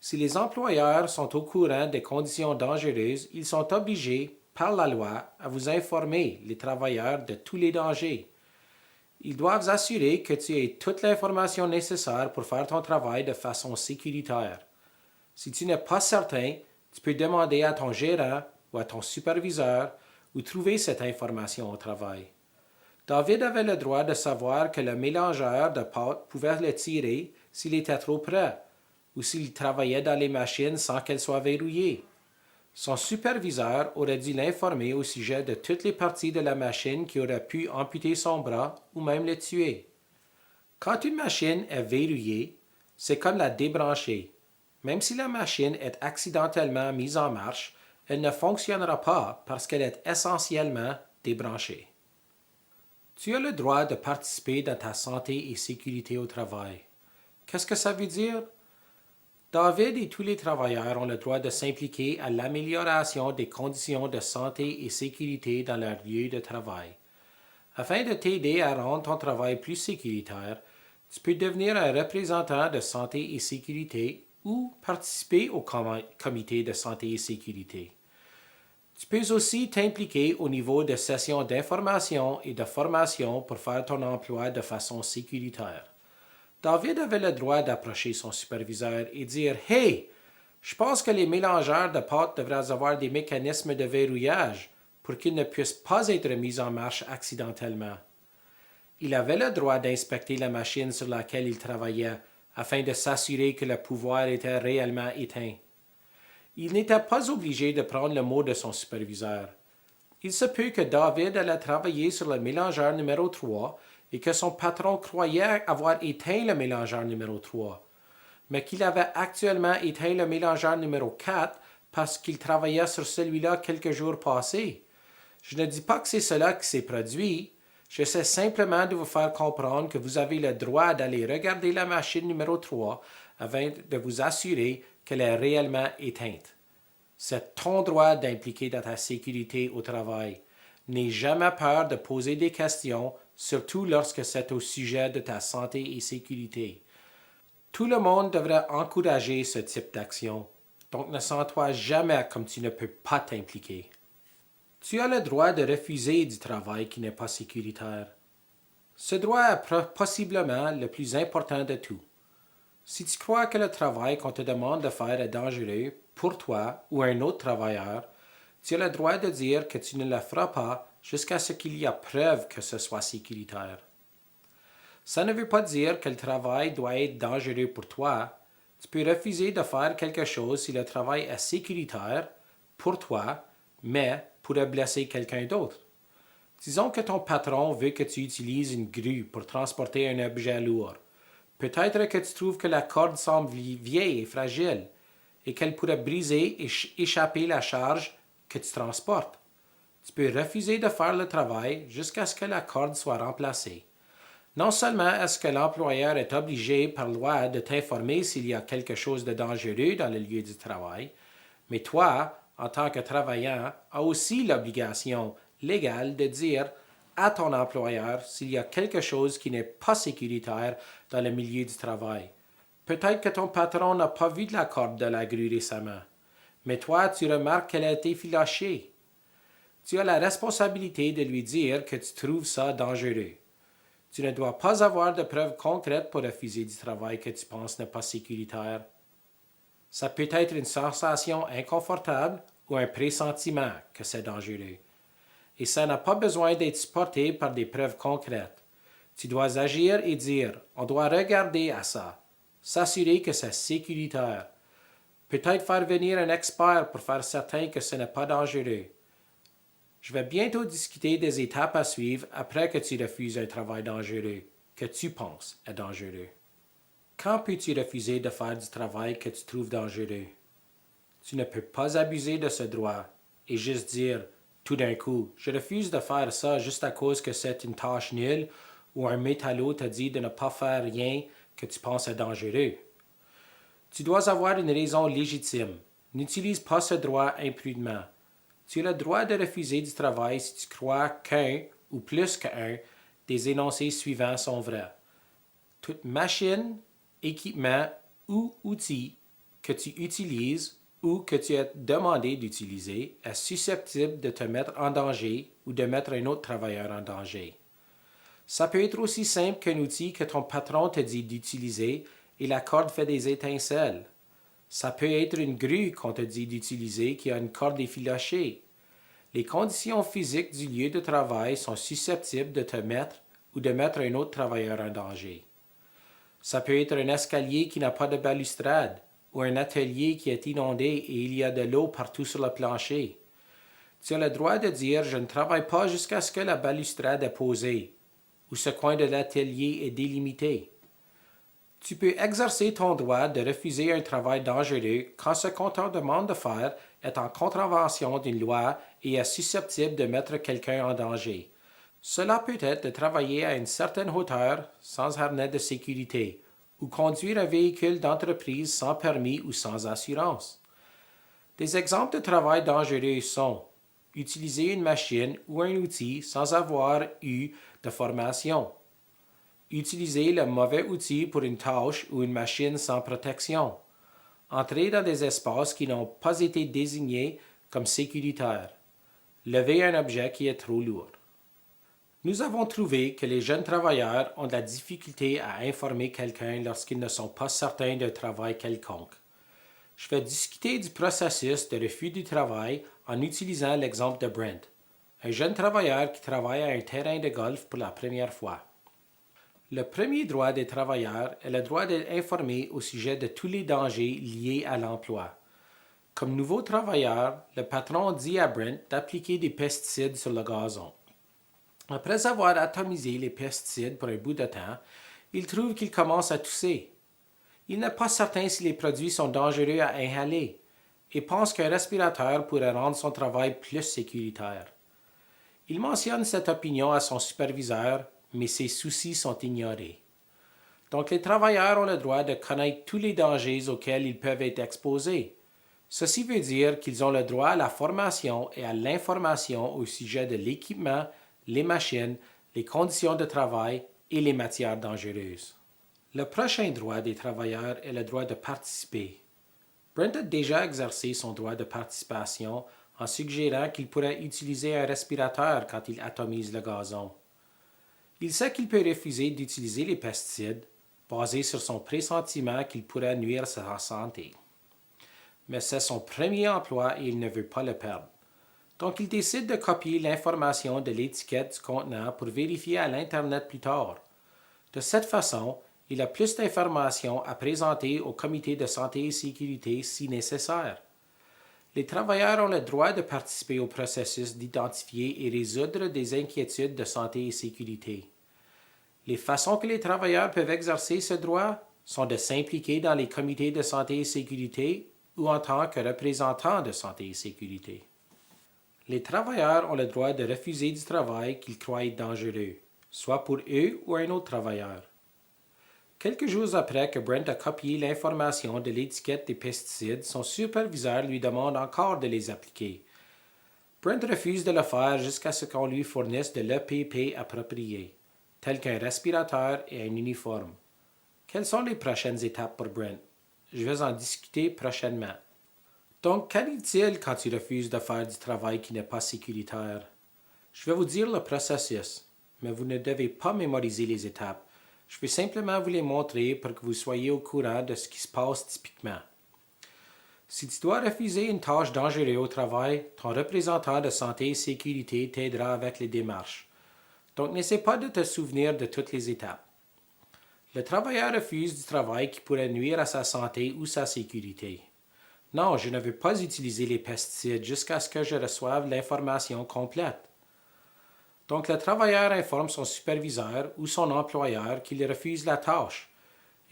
Si les employeurs sont au courant des conditions dangereuses, ils sont obligés, par la loi, à vous informer, les travailleurs, de tous les dangers. Ils doivent assurer que tu aies toute l'information nécessaire pour faire ton travail de façon sécuritaire. Si tu n'es pas certain, tu peux demander à ton gérant ou à ton superviseur où trouver cette information au travail. David avait le droit de savoir que le mélangeur de pâtes pouvait le tirer s'il était trop près ou s'il travaillait dans les machines sans qu'elles soient verrouillées. Son superviseur aurait dû l'informer au sujet de toutes les parties de la machine qui auraient pu amputer son bras ou même le tuer. Quand une machine est verrouillée, c'est comme la débrancher. Même si la machine est accidentellement mise en marche, elle ne fonctionnera pas parce qu'elle est essentiellement débranchée. Tu as le droit de participer dans ta santé et sécurité au travail. Qu'est-ce que ça veut dire? David et tous les travailleurs ont le droit de s'impliquer à l'amélioration des conditions de santé et sécurité dans leur lieu de travail. Afin de t'aider à rendre ton travail plus sécuritaire, tu peux devenir un représentant de santé et sécurité ou participer au comité de santé et sécurité. Tu peux aussi t'impliquer au niveau de sessions d'information et de formation pour faire ton emploi de façon sécuritaire. David avait le droit d'approcher son superviseur et dire « Hey, je pense que les mélangeurs de pâtes devraient avoir des mécanismes de verrouillage pour qu'ils ne puissent pas être mis en marche accidentellement. » Il avait le droit d'inspecter la machine sur laquelle il travaillait afin de s'assurer que le pouvoir était réellement éteint. Il n'était pas obligé de prendre le mot de son superviseur, Il se peut que David allait travailler sur le mélangeur numéro 3 et que son patron croyait avoir éteint le mélangeur numéro 3, mais qu'il avait actuellement éteint le mélangeur numéro 4 parce qu'il travaillait sur celui-là quelques jours passés. Je ne dis pas que c'est cela qui s'est produit. J'essaie simplement de vous faire comprendre que vous avez le droit d'aller regarder la machine numéro 3 afin de vous assurer qu'elle est réellement éteinte. C'est ton droit d'impliquer dans ta sécurité au travail. N'aie jamais peur de poser des questions, surtout lorsque c'est au sujet de ta santé et sécurité. Tout le monde devrait encourager ce type d'action, donc ne sens-toi jamais comme tu ne peux pas t'impliquer. Tu as le droit de refuser du travail qui n'est pas sécuritaire. Ce droit est possiblement le plus important de tout. Si tu crois que le travail qu'on te demande de faire est dangereux pour toi ou un autre travailleur, tu as le droit de dire que tu ne le feras pas jusqu'à ce qu'il y ait preuve que ce soit sécuritaire. Ça ne veut pas dire que le travail doit être dangereux pour toi. Tu peux refuser de faire quelque chose si le travail est sécuritaire pour toi, mais pourrait blesser quelqu'un d'autre. Disons que ton patron veut que tu utilises une grue pour transporter un objet lourd. Peut-être que tu trouves que la corde semble vieille et fragile et qu'elle pourrait briser et échapper la charge que tu transportes. Tu peux refuser de faire le travail jusqu'à ce que la corde soit remplacée. Non seulement est-ce que l'employeur est obligé par loi de t'informer s'il y a quelque chose de dangereux dans le lieu du travail, mais toi, en tant que travaillant, as aussi l'obligation légale de dire à ton employeur s'il y a quelque chose qui n'est pas sécuritaire dans le milieu du travail. Peut-être que ton patron n'a pas vu de la corde de la grue récemment, mais toi, tu remarques qu'elle a été filochée. Tu as la responsabilité de lui dire que tu trouves ça dangereux. Tu ne dois pas avoir de preuves concrètes pour refuser du travail que tu penses n'est pas sécuritaire. Ça peut être une sensation inconfortable ou un pressentiment que c'est dangereux. Et ça n'a pas besoin d'être supporté par des preuves concrètes. Tu dois agir et dire, on doit regarder à ça, s'assurer que c'est sécuritaire. Peut-être faire venir un expert pour faire certain que ce n'est pas dangereux. Je vais bientôt discuter des étapes à suivre après que tu refuses un travail dangereux, que tu penses est dangereux. Quand peux-tu refuser de faire du travail que tu trouves dangereux? Tu ne peux pas abuser de ce droit et juste dire, tout d'un coup, je refuse de faire ça juste à cause que c'est une tâche nulle ou un métallo t'a dit de ne pas faire rien que tu penses est dangereux. Tu dois avoir une raison légitime. N'utilise pas ce droit imprudemment. Tu as le droit de refuser du travail si tu crois qu'un ou plus qu'un des énoncés suivants sont vrais. Toute machine, équipement ou outil que tu utilises ou que tu es demandé d'utiliser est susceptible de te mettre en danger ou de mettre un autre travailleur en danger. Ça peut être aussi simple qu'un outil que ton patron te dit d'utiliser et la corde fait des étincelles. Ça peut être une grue qu'on te dit d'utiliser qui a une corde effilochée. Les conditions physiques du lieu de travail sont susceptibles de te mettre ou de mettre un autre travailleur en danger. Ça peut être un escalier qui n'a pas de balustrade ou un atelier qui est inondé et il y a de l'eau partout sur le plancher. Tu as le droit de dire « Je ne travaille pas jusqu'à ce que la balustrade est posée » ou « Ce coin de l'atelier est délimité ». Tu peux exercer ton droit de refuser un travail dangereux quand ce qu'on te demande de faire est en contravention d'une loi et est susceptible de mettre quelqu'un en danger. Cela peut être de travailler à une certaine hauteur sans harnais de sécurité ou conduire un véhicule d'entreprise sans permis ou sans assurance. Des exemples de travail dangereux sont utiliser une machine ou un outil sans avoir eu de formation, utiliser le mauvais outil pour une tâche ou une machine sans protection, entrer dans des espaces qui n'ont pas été désignés comme sécuritaires, lever un objet qui est trop lourd. Nous avons trouvé que les jeunes travailleurs ont de la difficulté à informer quelqu'un lorsqu'ils ne sont pas certains d'un travail quelconque. Je vais discuter du processus de refus du travail en utilisant l'exemple de Brent, un jeune travailleur qui travaille à un terrain de golf pour la première fois. Le premier droit des travailleurs est le droit d'être informé au sujet de tous les dangers liés à l'emploi. Comme nouveau travailleur, le patron dit à Brent d'appliquer des pesticides sur le gazon. Après avoir atomisé les pesticides pour un bout de temps, il trouve qu'il commence à tousser. Il n'est pas certain si les produits sont dangereux à inhaler et pense qu'un respirateur pourrait rendre son travail plus sécuritaire. Il mentionne cette opinion à son superviseur, mais ses soucis sont ignorés. Donc les travailleurs ont le droit de connaître tous les dangers auxquels ils peuvent être exposés. Ceci veut dire qu'ils ont le droit à la formation et à l'information au sujet de l'équipement, les machines, les conditions de travail et les matières dangereuses. Le prochain droit des travailleurs est le droit de participer. Brent a déjà exercé son droit de participation en suggérant qu'il pourrait utiliser un respirateur quand il atomise le gazon. Il sait qu'il peut refuser d'utiliser les pesticides, basé sur son pressentiment qu'ils pourraient nuire à sa santé. Mais c'est son premier emploi et il ne veut pas le perdre. Donc il décide de copier l'information de l'étiquette du contenant pour vérifier à l'Internet plus tard. De cette façon, il a plus d'informations à présenter au comité de santé et sécurité si nécessaire. Les travailleurs ont le droit de participer au processus d'identifier et résoudre des inquiétudes de santé et sécurité. Les façons que les travailleurs peuvent exercer ce droit sont de s'impliquer dans les comités de santé et sécurité ou en tant que représentants de santé et sécurité. Les travailleurs ont le droit de refuser du travail qu'ils croient dangereux, soit pour eux ou un autre travailleur. Quelques jours après que Brent a copié l'information de l'étiquette des pesticides, son superviseur lui demande encore de les appliquer. Brent refuse de le faire jusqu'à ce qu'on lui fournisse de l'EPP approprié, tel qu'un respirateur et un uniforme. Quelles sont les prochaines étapes pour Brent? Je vais en discuter prochainement. Donc, qu'arrive-t-il quand tu refuses de faire du travail qui n'est pas sécuritaire? Je vais vous dire le processus, mais vous ne devez pas mémoriser les étapes. Je vais simplement vous les montrer pour que vous soyez au courant de ce qui se passe typiquement. Si tu dois refuser une tâche dangereuse au travail, ton représentant de santé et sécurité t'aidera avec les démarches. Donc, n'essaie pas de te souvenir de toutes les étapes. Le travailleur refuse du travail qui pourrait nuire à sa santé ou sa sécurité. Non, je ne veux pas utiliser les pesticides jusqu'à ce que je reçoive l'information complète. Donc le travailleur informe son superviseur ou son employeur qu'il refuse la tâche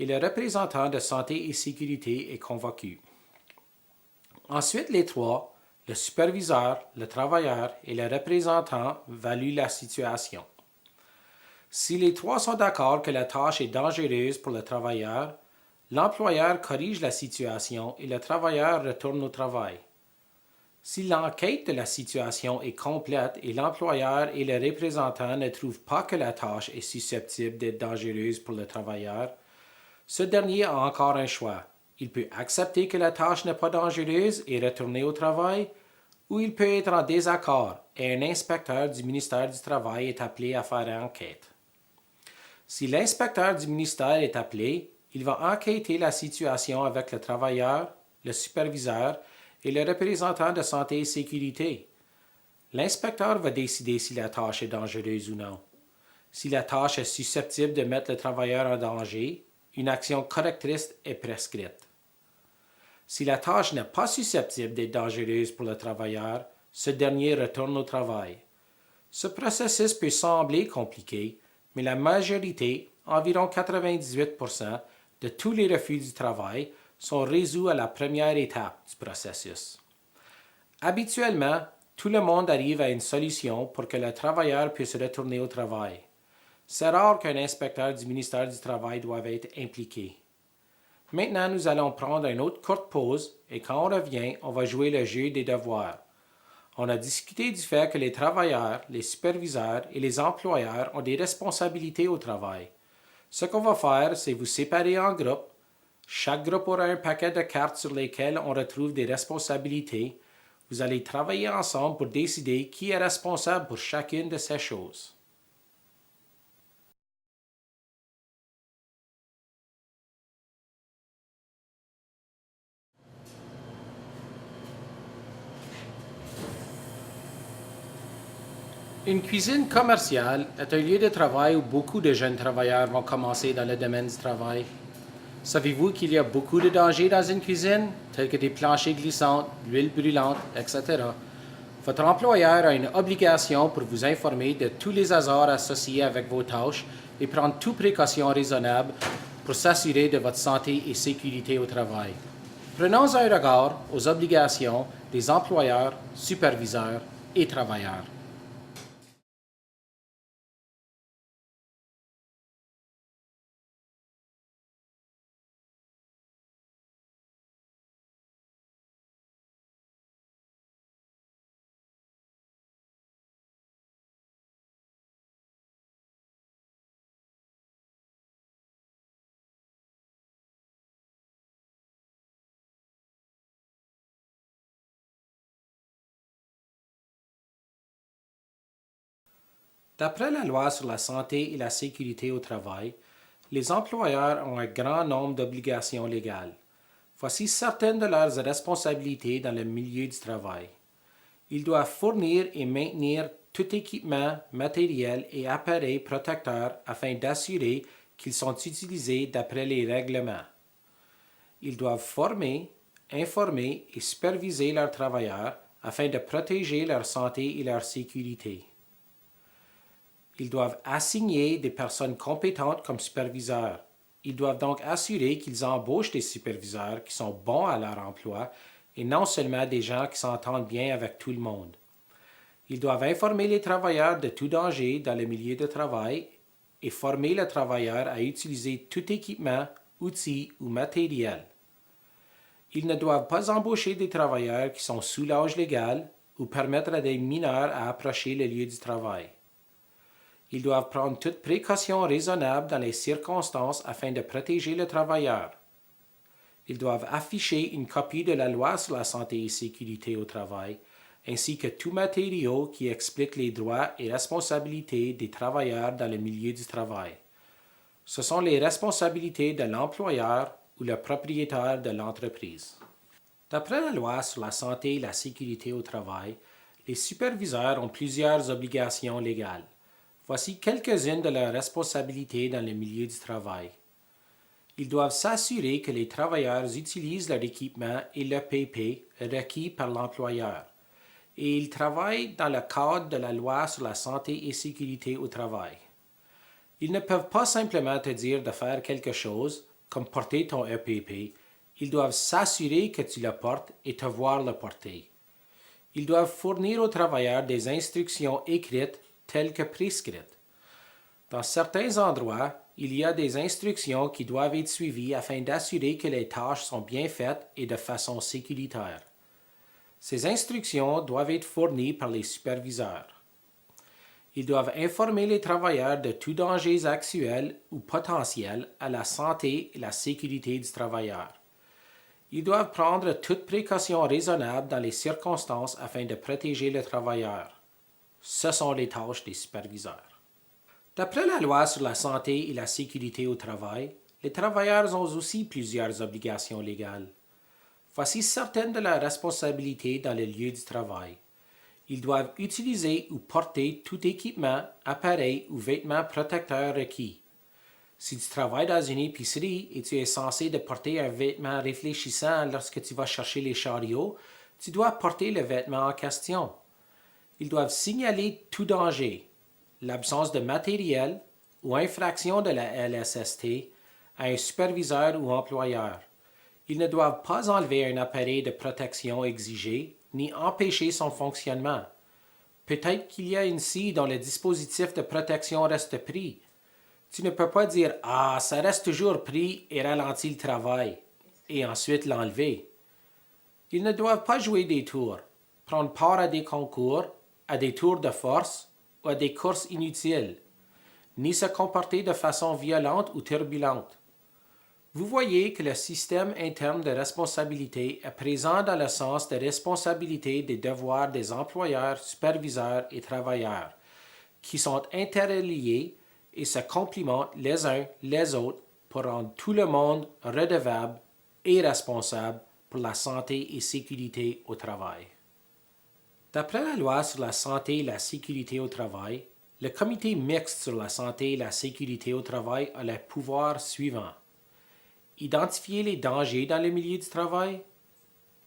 et le représentant de santé et sécurité est convoqué. Ensuite, les trois, le superviseur, le travailleur et le représentant, évaluent la situation. Si les trois sont d'accord que la tâche est dangereuse pour le travailleur, l'employeur corrige la situation et le travailleur retourne au travail. Si l'enquête de la situation est complète et l'employeur et le représentant ne trouvent pas que la tâche est susceptible d'être dangereuse pour le travailleur, ce dernier a encore un choix. Il peut accepter que la tâche n'est pas dangereuse et retourner au travail, ou il peut être en désaccord et un inspecteur du ministère du Travail est appelé à faire enquête. Si l'inspecteur du ministère est appelé, il va enquêter la situation avec le travailleur, le superviseur et le représentant de santé et sécurité. L'inspecteur va décider si la tâche est dangereuse ou non. Si la tâche est susceptible de mettre le travailleur en danger, une action correctrice est prescrite. Si la tâche n'est pas susceptible d'être dangereuse pour le travailleur, ce dernier retourne au travail. Ce processus peut sembler compliqué, mais la majorité, environ 98%, de tous les refus du travail sont résolus à la première étape du processus. Habituellement, tout le monde arrive à une solution pour que le travailleur puisse retourner au travail. C'est rare qu'un inspecteur du ministère du Travail doive être impliqué. Maintenant, nous allons prendre une autre courte pause et quand on revient, on va jouer le jeu des devoirs. On a discuté du fait que les travailleurs, les superviseurs et les employeurs ont des responsabilités au travail. Ce qu'on va faire, c'est vous séparer en groupes. Chaque groupe aura un paquet de cartes sur lesquelles on retrouve des responsabilités. Vous allez travailler ensemble pour décider qui est responsable pour chacune de ces choses. Une cuisine commerciale est un lieu de travail où beaucoup de jeunes travailleurs vont commencer dans le domaine du travail. Savez-vous qu'il y a beaucoup de dangers dans une cuisine, tels que des planchers glissants, l'huile brûlante, etc. Votre employeur a une obligation pour vous informer de tous les hasards associés avec vos tâches et prendre toutes précautions raisonnables pour s'assurer de votre santé et sécurité au travail. Prenons un regard aux obligations des employeurs, superviseurs et travailleurs. D'après la loi sur la santé et la sécurité au travail, les employeurs ont un grand nombre d'obligations légales. Voici certaines de leurs responsabilités dans le milieu du travail. Ils doivent fournir et maintenir tout équipement, matériel et appareil protecteur afin d'assurer qu'ils sont utilisés d'après les règlements. Ils doivent former, informer et superviser leurs travailleurs afin de protéger leur santé et leur sécurité. Ils doivent assigner des personnes compétentes comme superviseurs. Ils doivent donc assurer qu'ils embauchent des superviseurs qui sont bons à leur emploi et non seulement des gens qui s'entendent bien avec tout le monde. Ils doivent informer les travailleurs de tout danger dans le milieu de travail et former le travailleur à utiliser tout équipement, outils ou matériel. Ils ne doivent pas embaucher des travailleurs qui sont sous l'âge légal ou permettre à des mineurs à approcher le lieu du travail. Ils doivent prendre toute précaution raisonnable dans les circonstances afin de protéger le travailleur. Ils doivent afficher une copie de la loi sur la santé et sécurité au travail, ainsi que tout matériau qui explique les droits et responsabilités des travailleurs dans le milieu du travail. Ce sont les responsabilités de l'employeur ou le propriétaire de l'entreprise. D'après la loi sur la santé et la sécurité au travail, les superviseurs ont plusieurs obligations légales. Voici quelques-unes de leurs responsabilités dans le milieu du travail. Ils doivent s'assurer que les travailleurs utilisent leur équipement et le PP requis par l'employeur, et ils travaillent dans le cadre de la loi sur la santé et sécurité au travail. Ils ne peuvent pas simplement te dire de faire quelque chose, comme porter ton EPP. Ils doivent s'assurer que tu le portes et te voir le porter. Ils doivent fournir aux travailleurs des instructions écrites telles que prescrites. Dans certains endroits, il y a des instructions qui doivent être suivies afin d'assurer que les tâches sont bien faites et de façon sécuritaire. Ces instructions doivent être fournies par les superviseurs. Ils doivent informer les travailleurs de tous dangers actuels ou potentiels à la santé et la sécurité du travailleur. Ils doivent prendre toute précaution raisonnable dans les circonstances afin de protéger le travailleur. Ce sont les tâches des superviseurs. D'après la loi sur la santé et la sécurité au travail, les travailleurs ont aussi plusieurs obligations légales. Voici certaines de leurs responsabilités dans le lieu du travail. Ils doivent utiliser ou porter tout équipement, appareil ou vêtements protecteurs requis. Si tu travailles dans une épicerie et tu es censé de porter un vêtement réfléchissant lorsque tu vas chercher les chariots, tu dois porter le vêtement en question. Ils doivent signaler tout danger, l'absence de matériel ou infraction de la LSST à un superviseur ou employeur. Ils ne doivent pas enlever un appareil de protection exigé ni empêcher son fonctionnement. Peut-être qu'il y a une scie dont le dispositif de protection reste pris. Tu ne peux pas dire « Ah, ça reste toujours pris et ralentit le travail » et ensuite l'enlever. Ils ne doivent pas jouer des tours, prendre part à des concours, à des tours de force ou à des courses inutiles, ni se comporter de façon violente ou turbulente. Vous voyez que le système interne de responsabilité est présent dans le sens de responsabilité des devoirs des employeurs, superviseurs et travailleurs, qui sont interreliés et se complimentent les uns les autres pour rendre tout le monde redevable et responsable pour la santé et sécurité au travail. D'après la loi sur la santé et la sécurité au travail, le comité mixte sur la santé et la sécurité au travail a les pouvoirs suivants. identifier les dangers dans le milieu du travail,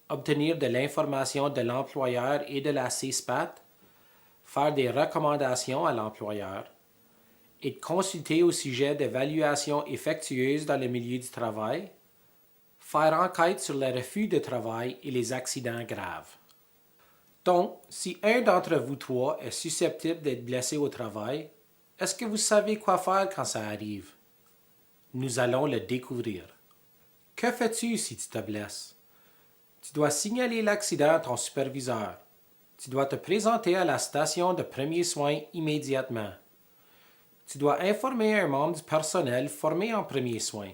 obtenir de l'information de l'employeur et de la CSPAT, faire des recommandations à l'employeur et de consulter au sujet d'évaluations effectueuses dans le milieu du travail, faire enquête sur les refus de travail et les accidents graves. Donc, si un d'entre vous trois est susceptible d'être blessé au travail, est-ce que vous savez quoi faire quand ça arrive? Nous allons le découvrir. Que fais-tu si tu te blesses? Tu dois signaler l'accident à ton superviseur. Tu dois te présenter à la station de premiers soins immédiatement. Tu dois informer un membre du personnel formé en premiers soins.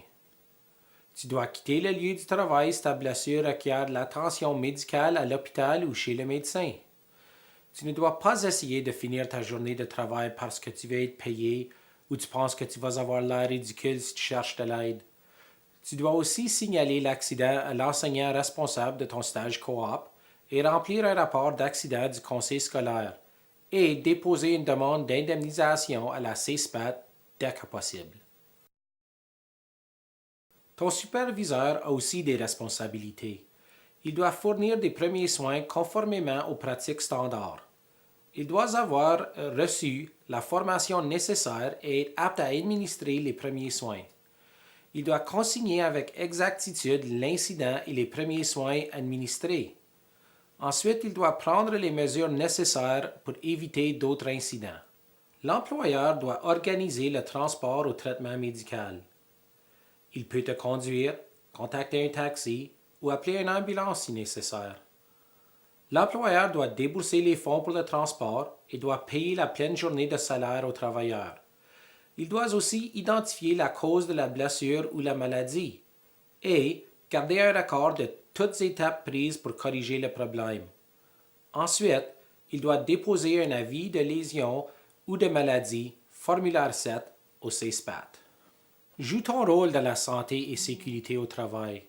Tu dois quitter le lieu du travail si ta blessure requiert de l'attention médicale à l'hôpital ou chez le médecin. Tu ne dois pas essayer de finir ta journée de travail parce que tu veux être payé ou tu penses que tu vas avoir l'air ridicule si tu cherches de l'aide. Tu dois aussi signaler l'accident à l'enseignant responsable de ton stage coop et remplir un rapport d'accident du conseil scolaire et déposer une demande d'indemnisation à la CSPAT dès que possible. Ton superviseur a aussi des responsabilités. Il doit fournir des premiers soins conformément aux pratiques standards. Il doit avoir reçu la formation nécessaire et être apte à administrer les premiers soins. Il doit consigner avec exactitude l'incident et les premiers soins administrés. Ensuite, il doit prendre les mesures nécessaires pour éviter d'autres incidents. L'employeur doit organiser le transport au traitement médical. Il peut te conduire, contacter un taxi ou appeler une ambulance si nécessaire. L'employeur doit débourser les fonds pour le transport et doit payer la pleine journée de salaire au travailleur. Il doit aussi identifier la cause de la blessure ou la maladie et garder un record de toutes les étapes prises pour corriger le problème. Ensuite, il doit déposer un avis de lésion ou de maladie, formulaire 7, au CSPAT. Joue ton rôle dans la santé et sécurité au travail.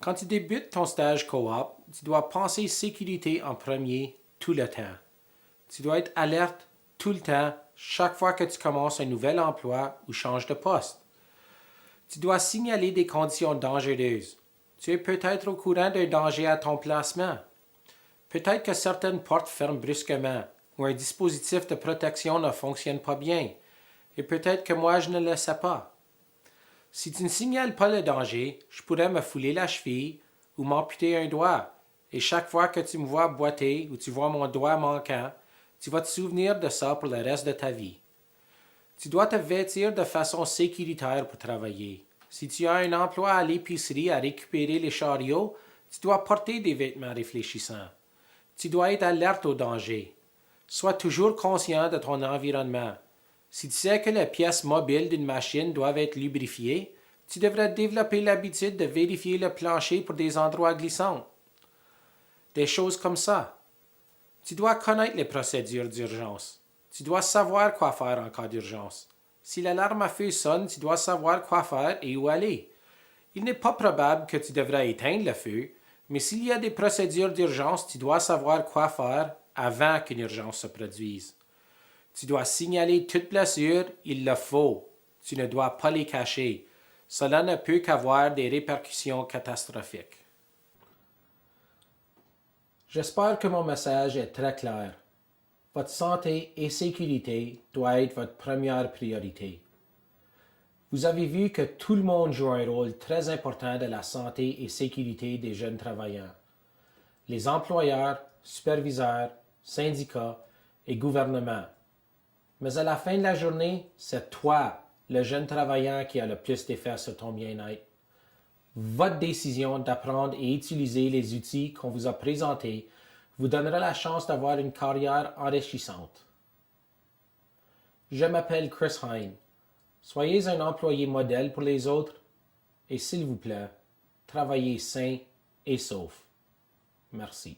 Quand tu débutes ton stage coop, tu dois penser sécurité en premier tout le temps. Tu dois être alerte tout le temps, chaque fois que tu commences un nouvel emploi ou changes de poste. Tu dois signaler des conditions dangereuses. Tu es peut-être au courant d'un danger à ton placement. Peut-être que certaines portes ferment brusquement ou un dispositif de protection ne fonctionne pas bien. Et peut-être que moi je ne le sais pas. Si tu ne signales pas le danger, je pourrais me fouler la cheville ou m'amputer un doigt. Et chaque fois que tu me vois boiter ou tu vois mon doigt manquant, tu vas te souvenir de ça pour le reste de ta vie. Tu dois te vêtir de façon sécuritaire pour travailler. Si tu as un emploi à l'épicerie à récupérer les chariots, tu dois porter des vêtements réfléchissants. Tu dois être alerte au danger. Sois toujours conscient de ton environnement. Si tu sais que les pièces mobiles d'une machine doivent être lubrifiées, tu devrais développer l'habitude de vérifier le plancher pour des endroits glissants. Des choses comme ça. Tu dois connaître les procédures d'urgence. Tu dois savoir quoi faire en cas d'urgence. Si l'alarme à feu sonne, tu dois savoir quoi faire et où aller. Il n'est pas probable que tu devrais éteindre le feu, mais s'il y a des procédures d'urgence, tu dois savoir quoi faire avant qu'une urgence se produise. Tu dois signaler toute blessure, il le faut. Tu ne dois pas les cacher. Cela ne peut qu'avoir des répercussions catastrophiques. J'espère que mon message est très clair. Votre santé et sécurité doivent être votre première priorité. Vous avez vu que tout le monde joue un rôle très important dans la santé et sécurité des jeunes travailleurs. Les employeurs, superviseurs, syndicats et gouvernements. Mais à la fin de la journée, c'est toi, le jeune travailleur, qui a le plus d'effet sur ton bien-être. Votre décision d'apprendre et utiliser les outils qu'on vous a présentés vous donnera la chance d'avoir une carrière enrichissante. Je m'appelle Chris Hine. Soyez un employé modèle pour les autres et s'il vous plaît, travaillez sain et sauf. Merci.